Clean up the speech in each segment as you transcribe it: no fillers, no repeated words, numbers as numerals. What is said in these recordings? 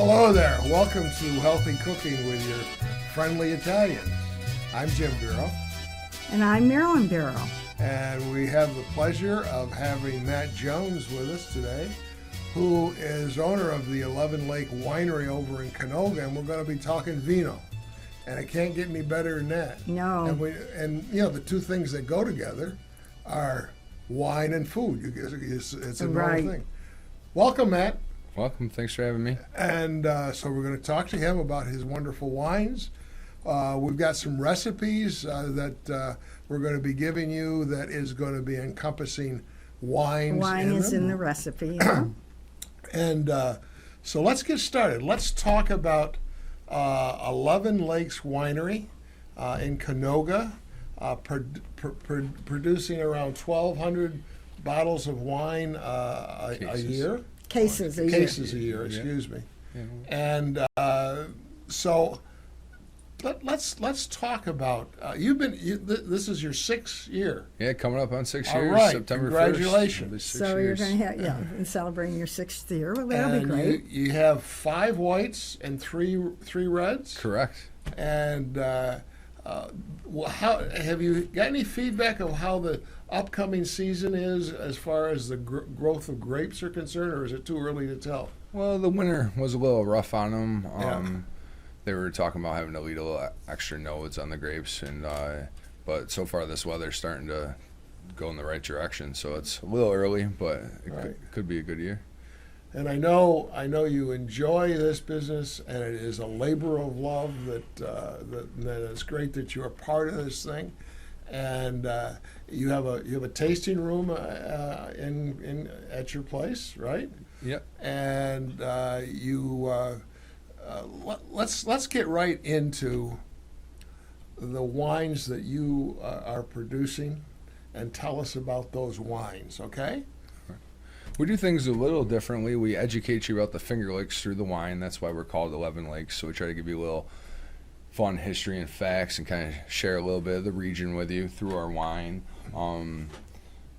Hello there. Welcome to Healthy Cooking with your friendly Italians. I'm Jim Barrow. And I'm Marilyn Barrow. And we have the pleasure of having Matt Jones with us today, who is owner of the 11 Lake Winery over in Canoga, and we're going to be talking vino. And it can't get any better than that. No. And you know, the two things that go together are wine and food. It's a normal thing. Welcome, Matt. Welcome. Thanks for having me. And so we're going to talk to him about his wonderful wines. We've got some recipes that we're going to be giving you that is going to be encompassing wines. Wine is in the recipe. Yeah. And so let's get started. Let's talk about 11 Lakes Winery in Canoga, producing around 1,200 bottles of wine a year. Cases a year, excuse me. Yeah. And so let's talk about this is your 6th year. Yeah, coming up on 6 years. All right, September congratulations. 1st. So you're going to have and celebrating your 6th year. Well, that'll be great. You have 5 whites and three reds. Correct. And how have you got any feedback of how the upcoming season is as far as the growth of grapes are concerned, or is it too early to tell? Well, the winter was a little rough on them. They were talking about having to lead a little extra nodes on the grapes, and but so far this weather's starting to go in the right direction. So it's a little early, but it could be a good year. And I know you enjoy this business, and it is a labor of love. That it's great that you're a part of this thing, and you have a tasting room in at your place, right? Yep. And let's get right into the wines that you are producing, and tell us about those wines, okay? We do things a little differently. We educate you about the Finger Lakes through the wine. That's why we're called 11 Lakes. So we try to give you a little fun history and facts and kind of share a little bit of the region with you through our wine.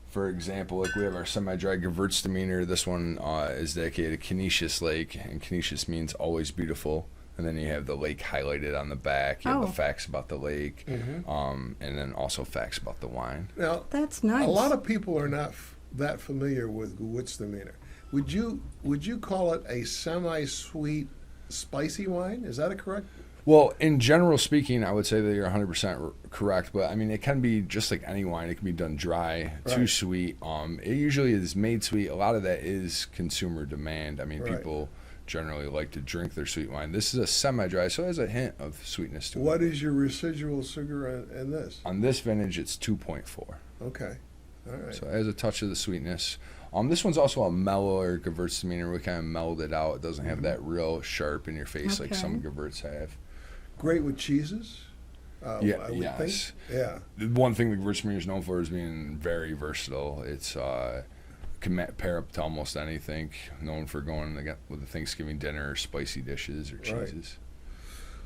For example, like we have our semi-dry Gewürztraminer. This one is dedicated to Canisius Lake, and Canisius means always beautiful. And then you have the lake highlighted on the back. You have the facts about the lake, and then also facts about the wine. Now, that's nice. A lot of people are not that familiar with Gewürztraminer. Would you call it a semi-sweet, spicy wine? Is that a correct? Well, in general speaking, I would say that you're 100% correct. But I mean, it can be just like any wine. It can be done dry, too sweet. It usually is made sweet. A lot of that is consumer demand. I mean, people generally like to drink their sweet wine. This is a semi-dry, so it has a hint of sweetness to it. What is your residual sugar in this? On this vintage, it's 2.4. Okay. All right. So it has a touch of the sweetness. This one's also a mellower Gewürztraminer. We kind of mellowed it out. It doesn't have that real sharp in your face like some Gewürz have. Great with cheeses? I would think. Yeah. The one thing the Gewürztraminer is known for is being very versatile. It's can pair up to almost anything. Known for going with a Thanksgiving dinner or spicy dishes or cheeses.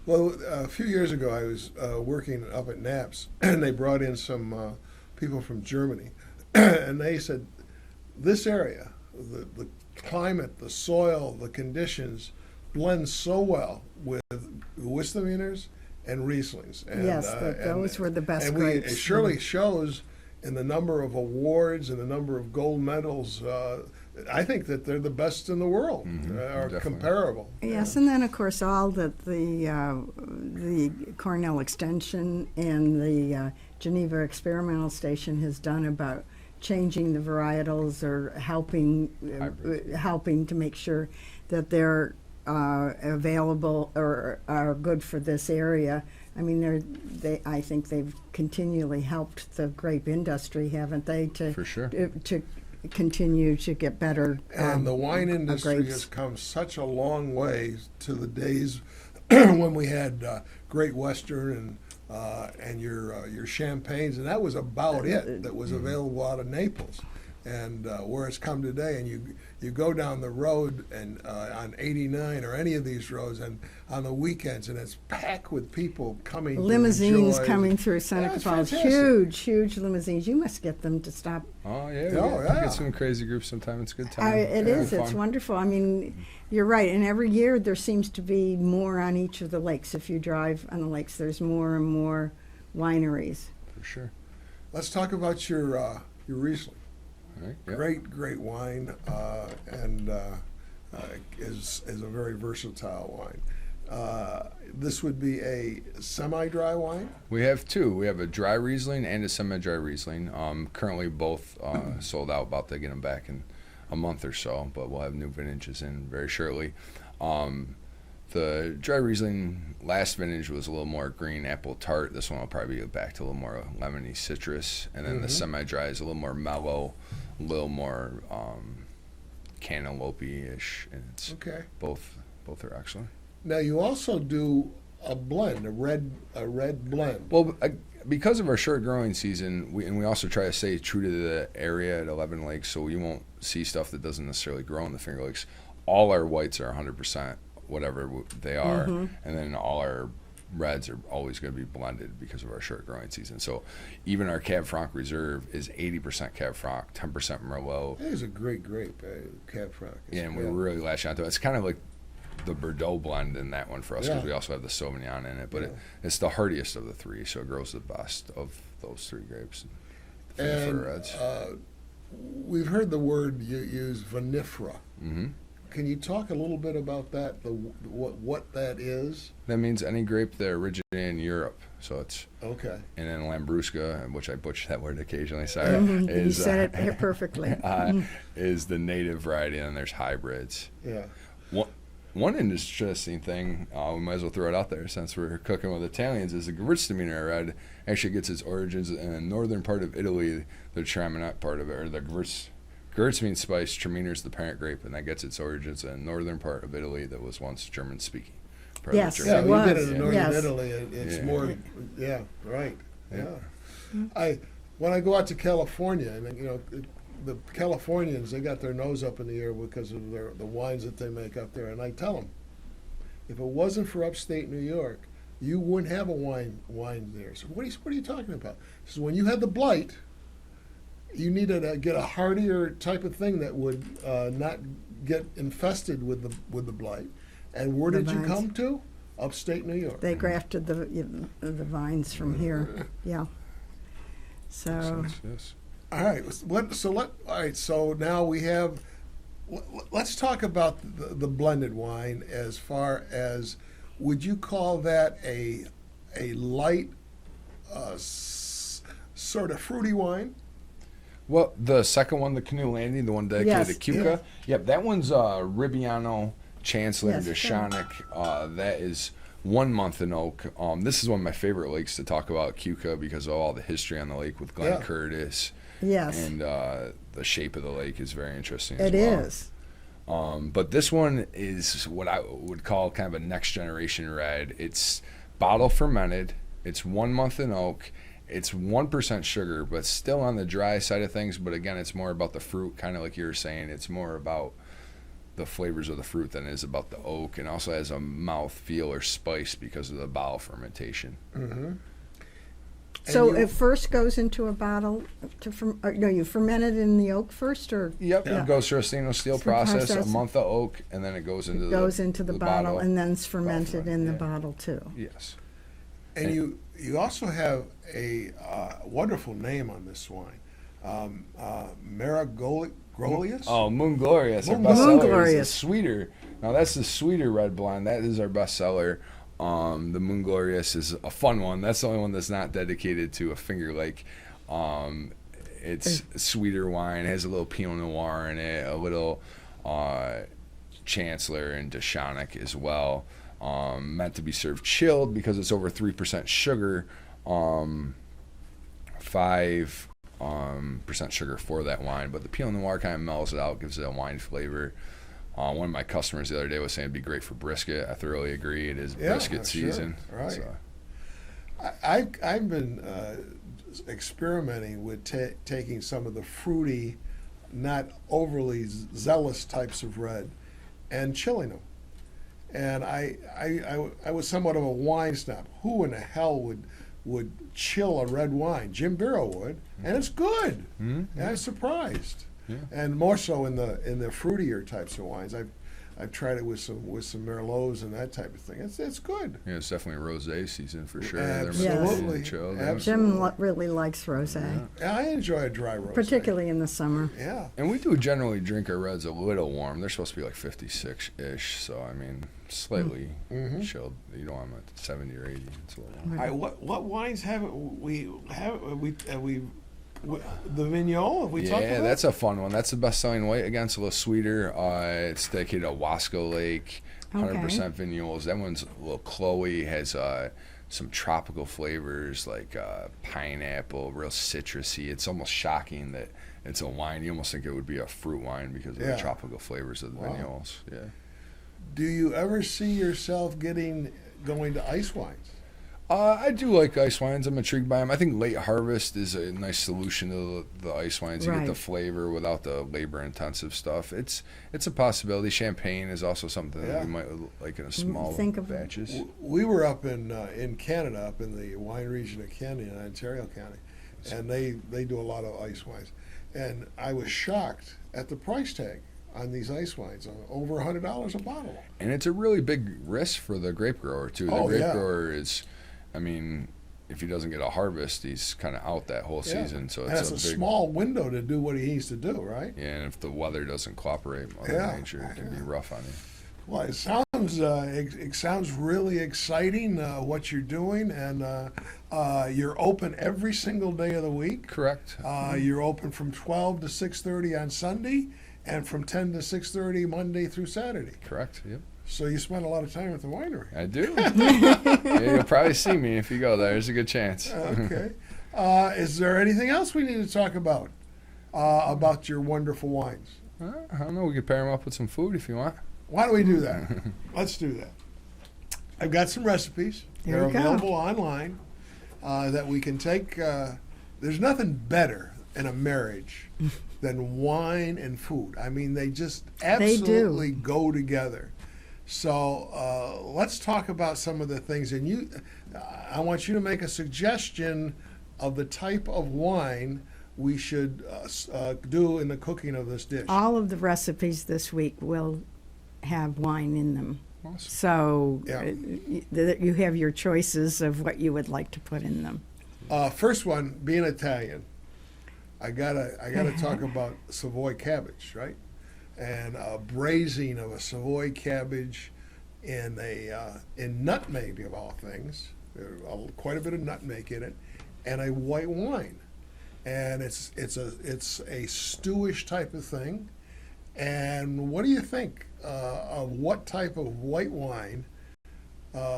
Well, a few years ago, I was working up at Knapp's, and they brought in some people from Germany, and they said, this area, the climate, the soil, the conditions blend so well with Gewürztraminers and Rieslings. And, yes, those were the best grapes. It surely shows in the number of awards and the number of gold medals. I think that they're the best in the world, or definitely comparable. Yes, and then of course all that the Cornell Extension and the Geneva Experimental Station has done about changing the varietals or helping to make sure that they're available or are good for this area. I mean, I think they've continually helped the grape industry, haven't they? For sure. To continue to get better. And the wine industry has come such a long way to the days when we had Great Western and your champagnes, and that was about it that was available out of Naples. and where it's come today. And you go down the road and on 89 or any of these roads, and on the weekends, and it's packed with people coming. Limousines to enjoy. coming through Seneca That's Falls. fantastic. Huge limousines. You must get them to stop. Oh yeah, Oh, we yeah. get some crazy groups sometimes. It's a good time. It Yeah, is. It's fun. wonderful. I mean, you're right. And every year there seems to be more on each of the lakes. If you drive on the lakes, there's more and more wineries. For sure. Let's talk about your Riesling. All right. Yeah. Great wine, and is a very versatile wine. This would be a semi-dry wine. We have two. We have a dry Riesling and a semi-dry Riesling. Currently both sold out. About to get them back in a month or so, but we'll have new vintages in very shortly. The dry Riesling last vintage was a little more green apple tart. This one will probably go back to a little more lemony citrus, and then the semi-dry is a little more mellow, a little more cantaloupe-ish, and it's Okay. both are excellent. Now you also do a blend, a red blend. Well, because of our short growing season, we also try to stay true to the area at 11 Lakes, so you won't see stuff that doesn't necessarily grow in the Finger Lakes. All our whites are 100% whatever they are, and then all our reds are always going to be blended because of our short growing season. So even our Cab Franc Reserve is 80% Cab Franc, 10% Merlot. It is a great grape, Cab Franc. Yeah, and we really latch onto it. It's kind of like the Bordeaux blend in that one for us because we also have the Sauvignon in it, but it's the hardiest of the three, so it grows the best of those three grapes. And reds. We've heard the word you use, vinifera. Mm-hmm. Can you talk a little bit about that? What that is? That means any grape that originated in Europe. So it's Okay. and then Lambrusca, which I butcher that word occasionally. Sorry, You said it perfectly. is the native variety, and then there's hybrids. Yeah. One interesting thing, we might as well throw it out there since we're cooking with Italians, is the Gewürztraminer red actually gets its origins in the northern part of Italy, the Traminette part of it, or the Gewürz means spice, Traminer is the parent grape, and that gets its origins in the northern part of Italy that was once German-speaking. part Yes, of Yeah, Germany. it we did was. it in northern Yes. Italy. It's Yeah. more, yeah, right. Yeah. Yeah. When I go out to California, and the Californians, they got their nose up in the air because of the wines that they make up there, and I tell them, if it wasn't for upstate New York, you wouldn't have a wine there. So what are you talking about? So when you had the blight, you needed to get a hardier type of thing that would not get infested with the blight. And where The did you vines. come to? Upstate New York. They grafted the vines from here. Yeah. So Makes sense, yes. All right. So now we have. Let's talk about the blended wine. As far as, would you call that a light, sort of fruity wine? Well, the second one, the Canoe Landing, the one dedicated Yes, to Cuca. Yep, that one's Ribbiano, Chancellor, Yes, Deschonic. That is 1 month in oak. This is one of my favorite lakes to talk about, Cuca, because of all the history on the lake with Glen Yeah. Curtis. yes, And the shape of the lake is very interesting it as is. well. But this one is what I would call kind of a next generation red. It's bottle fermented. It's 1 month in oak. It's 1% sugar, but still on the dry side of things. But again, it's more about the fruit, kind of like you were saying. It's more about the flavors of the fruit than it is about the oak, and also has a mouth feel or spice because of the bottle fermentation. Mm-hmm. So it first goes into a bottle you ferment it in the oak first, or Yep, Yeah. it goes through a stainless steel It's the process, a process. month of oak, and then it goes into the bottle, and then it's fermented in the yeah. bottle too. Yes. And you also have a wonderful name on this wine, Marigolius. Oh, Moon Glorious. Our Moon bestseller is the Glorious. sweeter. Now that's the sweeter red blend. That is our bestseller. The Moon Glorious is a fun one. That's the only one that's not dedicated to a Finger Lake. It's sweeter wine. It has a little Pinot Noir in it, a little Chancellor and Deschonic as well. Meant to be served chilled because it's over 3% sugar. 5% sugar for that wine, but the Pinot Noir kind of mellows it out, gives it a wine flavor. One of my customers the other day was saying it'd be great for brisket. I thoroughly agree. It is brisket season. Right. So. I've been experimenting with taking some of the fruity not overly zealous types of red, and chilling them. And I was somewhat of a wine snob. Who in the hell would chill a red wine? Jim Barrow would, and it's good. Mm-hmm. And I'm surprised. Yeah. And more so in the fruitier types of wines. I've tried it with some Merlots and that type of thing. It's good. Yeah, it's definitely rosé season for sure. Absolutely. Jim really likes rosé, Yeah, I enjoy a dry rosé, particularly in the summer. Yeah. And we do generally drink our reds a little warm. They're supposed to be like 56-ish, so I mean, slightly chilled. You don't want them at 70 or 80. It's a little warm. All right, what wines haven't we the Vigneault? Have we talked about? Yeah, that's a fun one. That's the best-selling white. Again, it's a little sweeter. It's dedicated to Wasco Lake, 100% Vignoles. That one's a little Chloe, has some tropical flavors like pineapple, real citrusy. It's almost shocking that it's a wine. You almost think it would be a fruit wine because of the tropical flavors of the Vignoles. Yeah. Do you ever see yourself going to ice wines? I do like ice wines. I'm intrigued by them. I think late harvest is a nice solution to the ice wines. You get the flavor without the labor-intensive stuff. It's a possibility. Champagne is also something that we might like in a small batches. We were up in Canada, up in the wine region of Canada, in Ontario County, and they do a lot of ice wines. And I was shocked at the price tag on these ice wines, over $100 a bottle. And it's a really big risk for the grape grower, too. The grape grower is... I mean, if he doesn't get a harvest, he's kind of out that whole season. So it's a small window to do what he needs to do, right? Yeah, and if the weather doesn't cooperate, Mother Nature, it can be rough on you. Well, it sounds really exciting what you're doing, and you're open every single day of the week. Correct. You're open from 12 to 6:30 on Sunday, and from 10 to 6:30 Monday through Saturday. Correct. Yep. So you spend a lot of time at the winery. I do. Yeah, you'll probably see me if you go there. There's a good chance. Okay. Is there anything else we need to talk about your wonderful wines? I don't know. We could pair them up with some food if you want. Why don't we do that? Let's do that. I've got some recipes. They're available online that we can take. There's nothing better in a marriage than wine and food. I mean, they just absolutely go together. So let's talk about some of the things. And I want you to make a suggestion of the type of wine we should do in the cooking of this dish. All of the recipes this week will have wine in them. Awesome. So you have your choices of what you would like to put in them. First one, being Italian, I gotta talk about Savoy cabbage, right? And a braising of a Savoy cabbage in nutmeg, of all things. There's quite a bit of nutmeg in it, and a white wine. And it's a stewish type of thing. And what do you think of what type of white wine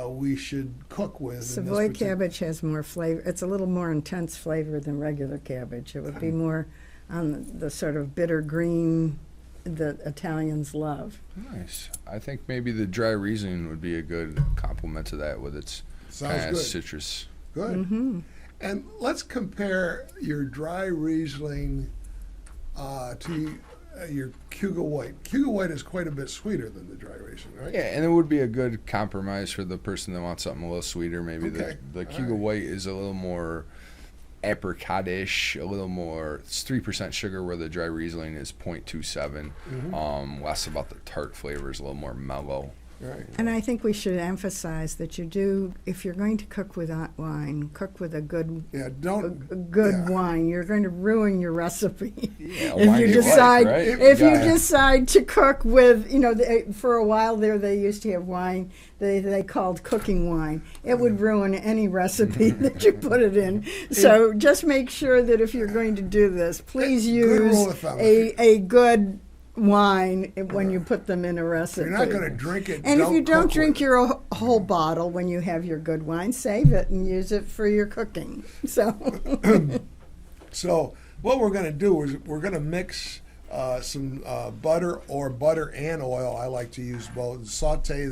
we should cook with? Savoy cabbage has more flavor. It's a little more intense flavor than regular cabbage. It would be more on the sort of bitter green that Italians love. Nice. I think maybe the dry Riesling would be a good complement to that with its kind of citrus. Good. Mm-hmm. And let's compare your dry Riesling to your Canoga White. Canoga White is quite a bit sweeter than the dry Riesling, right? Yeah, and it would be a good compromise for the person that wants something a little sweeter. Maybe the Canoga White is a little more apricot-ish, a little more. It's 3% sugar, where the dry Riesling is 0.27. Mm-hmm. Less about the tart flavors, a little more mellow. Right. And I think we should emphasize that if you're going to cook with wine, cook with a good wine. You're going to ruin your recipe if you decide decide to cook with. For a while there, they used to have wine they called cooking wine. It would ruin any recipe that you put it in. So just make sure that if you're going to do this, please use a good wine when you put them in a recipe. You're not going to drink it. And if you don't drink your whole bottle when you have your good wine, save it and use it for your cooking. So what we're going to do is we're going to mix some butter and oil. I like to use both. Saute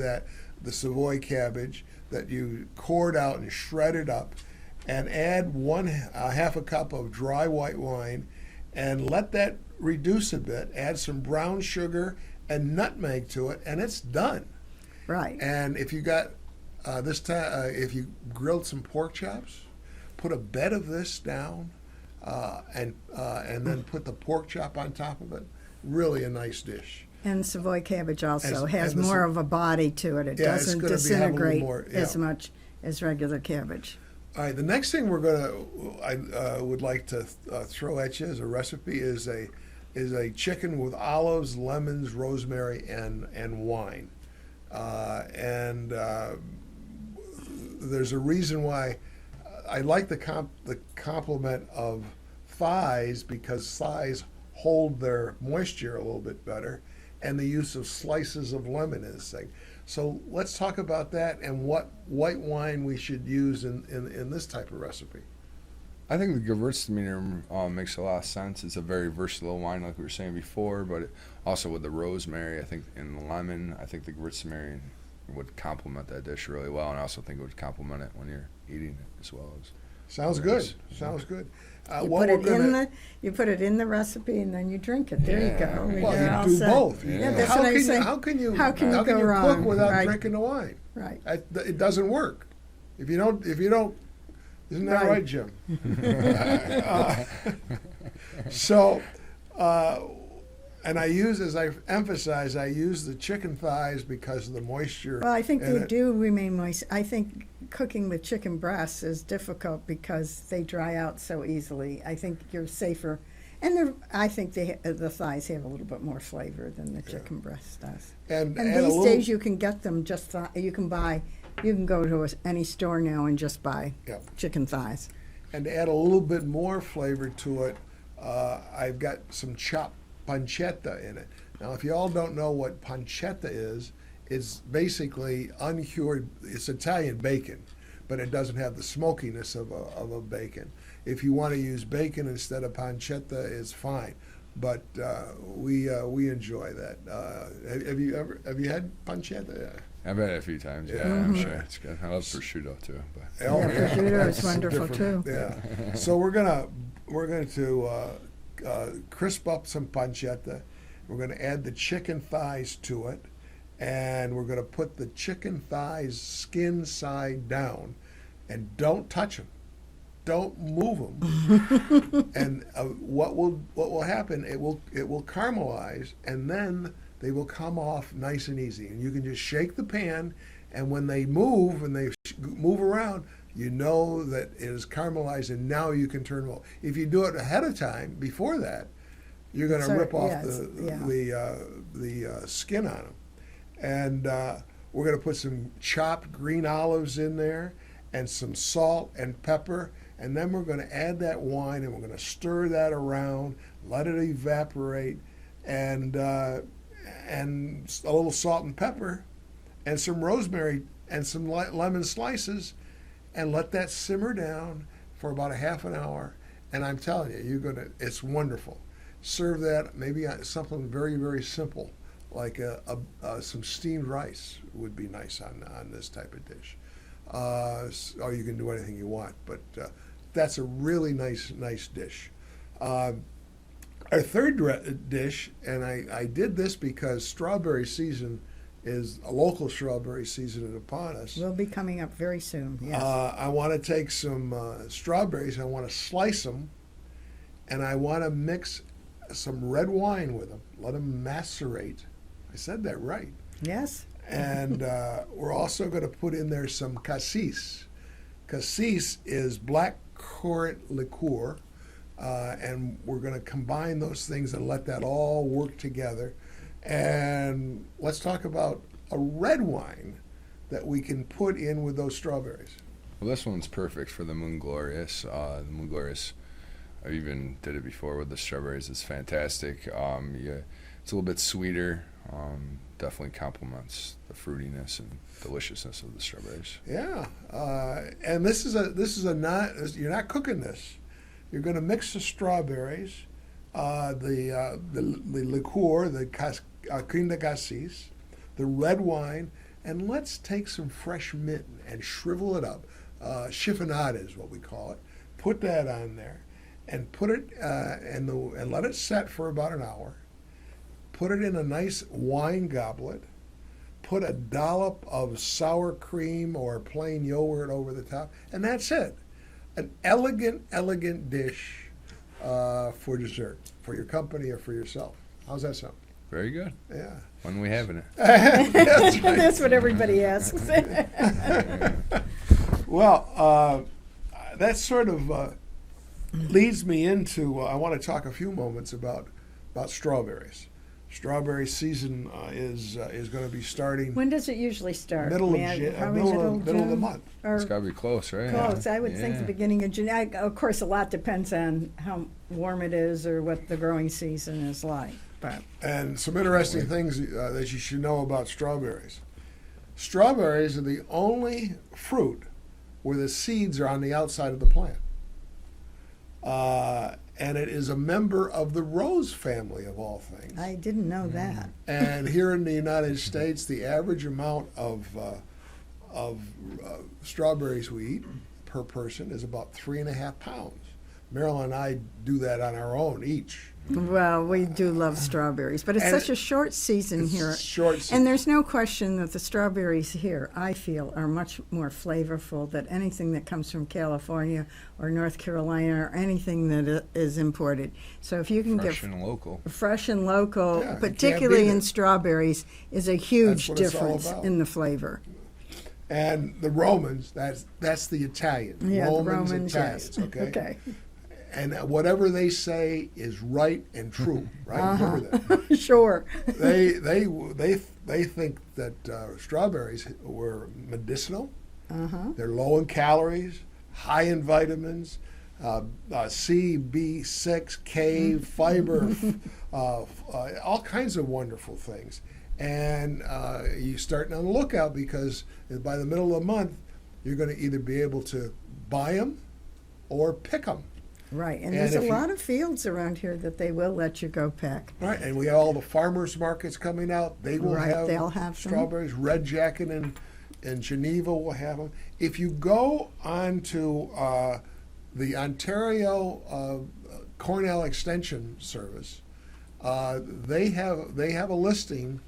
the Savoy cabbage that you cored out and shredded up, and add half a cup of dry white wine, and let that reduce a bit. Add some brown sugar and nutmeg to it, and it's done. Right. And if you got this time, if you grilled some pork chops, put a bed of this down, and then put the pork chop on top of it. Really a nice dish. And Savoy cabbage also has and more of a body to it. It Yeah, it's doesn't gonna have a little disintegrate more, as yeah. much as regular cabbage. All right, the next thing I would like to throw at you as a recipe is a chicken with olives, lemons, rosemary, and wine. There's a reason why I like the complement of thighs, because thighs hold their moisture a little bit better, and the use of slices of lemon in this thing. So let's talk about that and what white wine we should use in this type of recipe. I think the Gewürztraminer makes a lot of sense. It's a very versatile wine, like we were saying before, but also with the rosemary, I think, and the lemon, I think the Gewürztraminer would complement that dish really well, and I also think it would complement it when you're eating it as well. Sounds good. Sounds good. You put it in the recipe, and then you drink it. There you go. Well, You're all you do set. both. Yeah, that's what I say. How can you go cook wrong? without Right. drinking the wine? Right. It doesn't work. If you don't, isn't that right, Jim? So, and I use, as I emphasize, I use the chicken thighs because of the moisture. Well, I think in they it. do remain moist. I think cooking with chicken breasts is difficult because they dry out so easily. I think you're safer. And I think the thighs have a little bit more flavor than the chicken breast does. And these days you can get them just, you can go to any store now and just buy chicken thighs. And to add a little bit more flavor to it, I've got some chopped pancetta in it. Now, if you all don't know what pancetta is, it's basically uncured, it's Italian bacon, but it doesn't have the smokiness of a bacon. If you want to use bacon instead of pancetta, it's fine. But we enjoy that. Have you had pancetta? Yeah. I've had it a few times. Yeah, I'm sure it's good. I love prosciutto too. But. Prosciutto is wonderful too. Yeah. So we're going to crisp up some pancetta. We're going to add the chicken thighs to it, and we're going to put the chicken thighs skin side down, and don't touch them. Don't move them. And what will happen? It will caramelize, and then they will come off nice and easy. And you can just shake the pan, and when they move and they move around, you know that it is caramelized, and now you can turn them off. If you do it ahead of time, before that, you're going to rip off the skin on them. And we're going to put some chopped green olives in there, and some salt and pepper. And then we're going to add that wine, and we're going to stir that around, let it evaporate, and a little salt and pepper, and some rosemary, and some lemon slices, and let that simmer down for about a half an hour. And I'm telling you, it's wonderful. Serve that, maybe something very, very simple, like some steamed rice would be nice on this type of dish. Or you can do anything you want, but that's a really nice dish. Our third dish, and I did this because strawberry season is a local strawberry season upon us. Will be coming up very soon, yes. I want to take some strawberries, I want to slice them, and I want to mix some red wine with them. Let them macerate. I said that right. Yes. And we're also going to put in there some cassis. Cassis is black currant liqueur, and we're going to combine those things and let that all work together. And let's talk about a red wine that we can put in with those strawberries. Well, this one's perfect for the Moon Glorious. The Moon Glorious, I even did it before with the strawberries. It's fantastic. It's a little bit sweeter. Definitely complements the fruitiness and deliciousness of the strawberries. Yeah, and this is you're not cooking this. You're going to mix the strawberries, the liqueur, the crème de cassis, the red wine, and let's take some fresh mint and shrivel it up. Chiffonade is what we call it. Put that on there, and put it and let it set for about an hour. Put it in a nice wine goblet. Put a dollop of sour cream or plain yogurt over the top, and that's it. An elegant, elegant dish for dessert, for your company or for yourself. How's that sound? Very good. Yeah. When are we having it? That's right. That's what everybody asks. Well, that sort of leads me into, I want to talk a few moments about strawberry strawberries. Strawberry season is going to be starting When does it usually start? middle of Probably middle of the June? month. Or It's got to be close, right? close. I would think Yeah. the beginning of June. Of course, a lot depends on how warm it is or what the growing season is like. But And some interesting things that you should know about strawberries. Strawberries are the only fruit where the seeds are on the outside of the plant. And it is a member of the rose family, of all things. I didn't know that. And here in the United States, the average amount of strawberries we eat per person is about 3.5 pounds. Marilyn and I do that on our own each. Well, we do love strawberries, but it's And such a short season It's here. short season. And there's no question that the strawberries here, I feel, are much more flavorful than anything that comes from California or North Carolina or anything that is imported. So if you can Fresh get and local. fresh and local, Yeah, you particularly can't beat in it. strawberries, is a huge what it's all difference about. in the flavor. And the Romans, that's the Italians. Yeah, the Romans, Romans, Italians, yes. okay? Okay. And whatever they say is right and true, right? Uh-huh. Remember that. Sure. They think that strawberries were medicinal. Uh-huh. They're low in calories, high in vitamins, C, B6, K, fiber, all kinds of wonderful things. And you start on the lookout because by the middle of the month, you're going to either be able to buy them or pick them. Right, and And there's a if you- lot of fields around here that they will let you go pick. Right, and we have all the farmers markets coming out. They will Right, have, they'll have some. strawberries. Red Jacket in Geneva will have them. If you go onto the Ontario Cornell Extension Service, they have a listing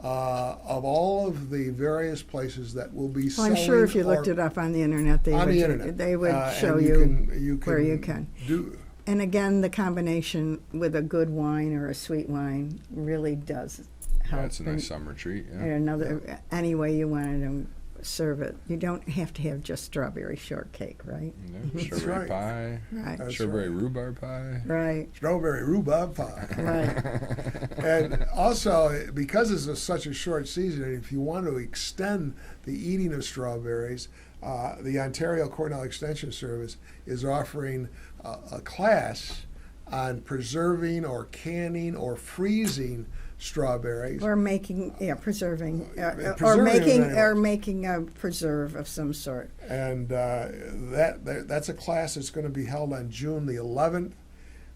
of all of the various places that will be Well, selling. I'm sure if you or- looked it up on the internet, they on would, the internet, they would and show you where you can. do. And again, the combination with a good wine or a sweet wine really does help. That's a nice summer treat. in Yeah. another any way you wanted to serve it. You don't have to have just strawberry shortcake, right? Yeah, strawberry right. pie, Right. That's strawberry right. rhubarb pie. Right. Strawberry rhubarb pie. Right. And also, because it's such a short season, and if you want to extend the eating of strawberries, the Ontario Cornell Extension Service is offering a class on preserving or canning or freezing strawberries. Or making, preserving, or Preserving them anyway. making a preserve of some sort. And that's a class that's going to be held on June the 11th.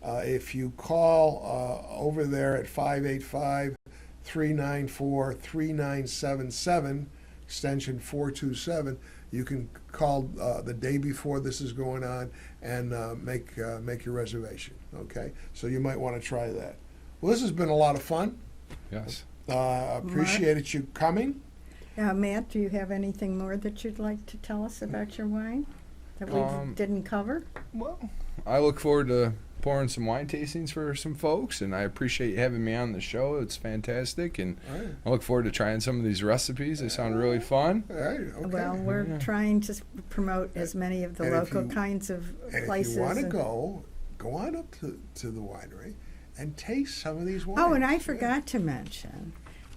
If you call over there at 585-394-3977, extension 427, you can call the day before this is going on and make your reservation. Okay, so you might want to try that. Well, this has been a lot of fun. Yes. Appreciated you coming. Matt, do you have anything more that you'd like to tell us about your wine that we didn't cover? Well, I look forward to pouring some wine tastings for some folks, and I appreciate you having me on the show. It's fantastic, and All right. I look forward to trying some of these recipes. They sound really fun. All right, okay. Well, we're trying to promote as many of the And if local you- kinds of And places. if you want to and- go on up to the winery and taste some of these wines. Oh, and I forgot to mention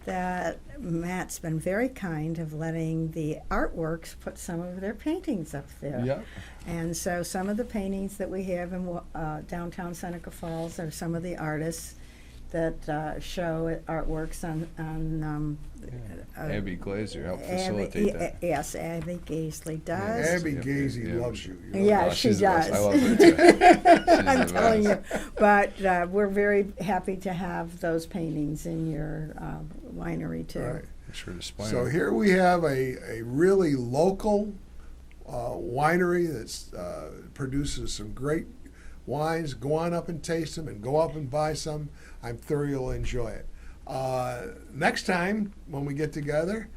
that Matt's been very kind of letting the artworks put some of their paintings up there. Yep. And so some of the paintings that we have in downtown Seneca Falls are some of the artists that show artworks on Abby Glazer helped facilitate that. Yes, Abby Gaisley does. Abby Yep, Gazy yep. loves you. You know Yeah, that. she she's the best. does. I love her too. She's I'm the telling you. best. But we're very happy to have those paintings in your winery too. Right. Make sure to display So them. here we have a really local winery that produces some great wines, go on up and taste them and go up and buy some. I'm thoroughly will enjoy it. Next time when we get together,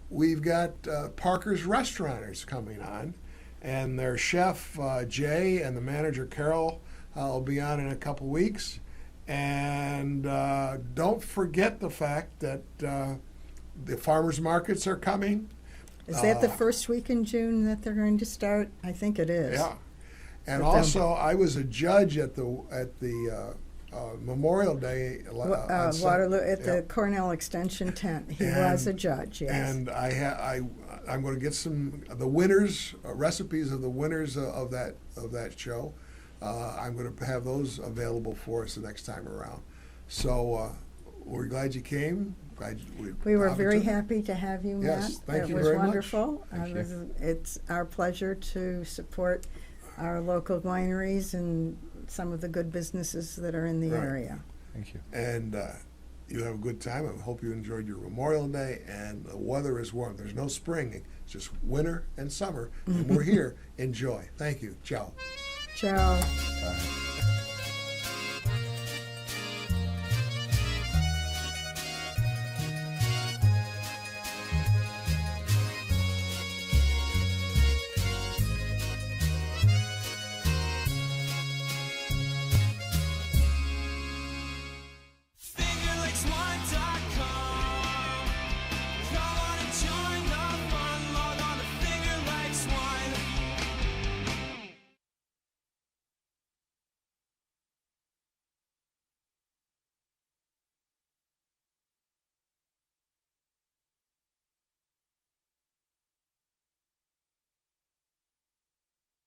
we've got Parker's Restauranters coming on, and their chef Jay and the manager Carol will be on in a couple weeks. And don't forget the fact that the farmers markets are coming. Is that the first week in June that they're going to start? I think it is. Yeah. And also, I was a judge at the Memorial Day on Waterloo at the Cornell Extension tent. He was a judge. Yes. And I'm going to get the winners recipes of the winners of that show. I'm going to have those available for us the next time around. So we're glad you came. We were very happy to have you, Matt. Yes, thank you very much. It was wonderful. Thank you. It's our pleasure to support our local wineries and some of the good businesses that are in the area. Thank you. And you have a good time. I hope you enjoyed your Memorial Day, and the weather is warm. There's no spring. It's just winter and summer, and we're here. Enjoy. Thank you. Ciao. Ciao. Bye.